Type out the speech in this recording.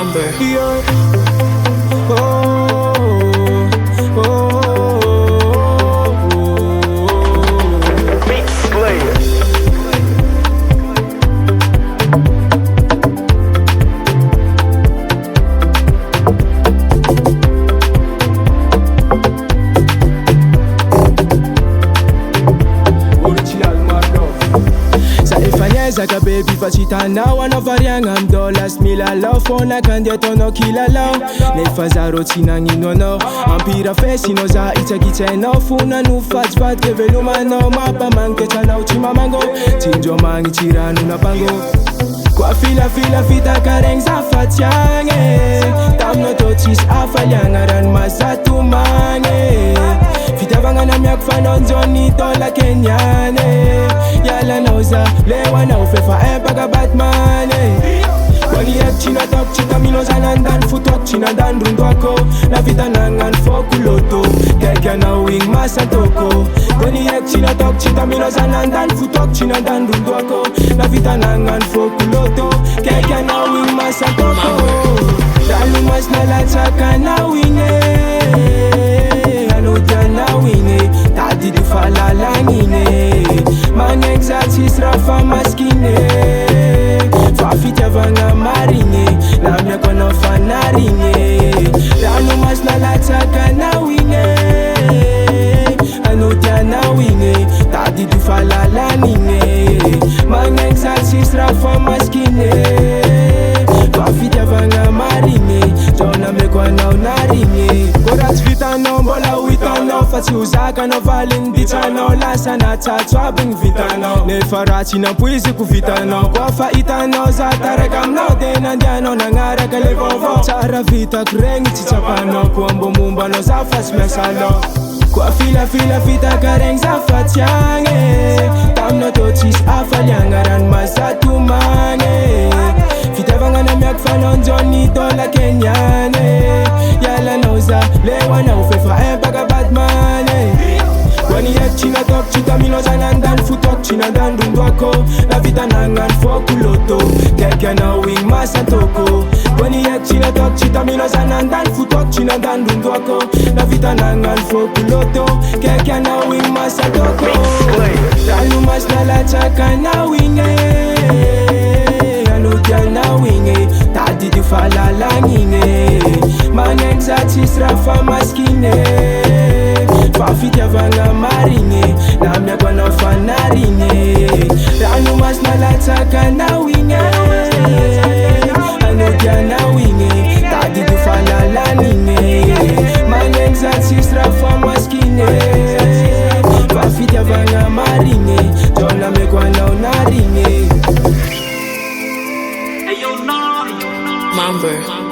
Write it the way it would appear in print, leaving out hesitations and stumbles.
Mamber. Zaka baby facitana wana varianga $, milala fona kandia tono kilala nefa zaro tsinanginonao ampira fesino za itsakitsainao fona no fatsifaty kevelomanao mampamaniketanao tsy mamango tsinjo magny tsirano napango koa filafila fitakaregny za fatsiagny taminao tô tsisy afaliagna ranomasatomagny fitiavagna miako fanonjony tola kenyane yalanao za lewanao fefa empaka batmane kwani tsy nataoko tsy tamino za nandany fotoako tsy nandany rondoako navita nagnano fokuloto kaiky anao igny masantoko kwani tsy nataoko tsy tamino za nandany fotoako tsy nandany rondoako navita nagnano fokuloto kaiky anao igny masantoko ranomasina latsaka anao igny anodianao igny tadidy falalagny magnegny za tsisy raha fa maskiny fa fitiavagna marigny na miako anao fanarigny ranomasina latsaka anao igny anodianao igny tadidy falalagny magnegny za tsisy raha fa maskiny fa fitiavagna marigny zao na miako anao narigny ko raha tsy vitanao mbola ho hitanao fa tsy ho zakanao valiny ditsanao lasa natsatso aby gny vitanao nefa raha tsy nampoiziko vitanao koa fa hitanao za taraka aminao de nandianao nagnaraka le vaovao tsara vitako regny tsy tsapanao koa mbo mombanao za fa tsy miasanao koa filafila fitakaregny za fatsiagny taminao tô tsisy afaliagna ranomasatomagny fitiavagna na miako fanonjony tola kenyane yalanao za lewanao fefa empaka batmane kwani tsy nataoko tsy tamino za nandany fotoako tsy nandany rondoako navita nagnano fokuloto kaiky anao igny masantoko kwani tsy nataoko tsy tamino za nandany fotoako tsy nandany rondoako navita nagnano fokuloto kaiky anao igny masantoko ranomasina latsaka anao igny anodianao igny tadidy falalagny magnegny za tsisy raha fa maskiny fa fitiavagna marigny na miako anao fanarigny ranomasina latsaka anao igny anodianao igny tadidy falalagny magnegny za tsisy raha fa maskiny fa fitiavagna marigny zao na miako anao narigny Mamber.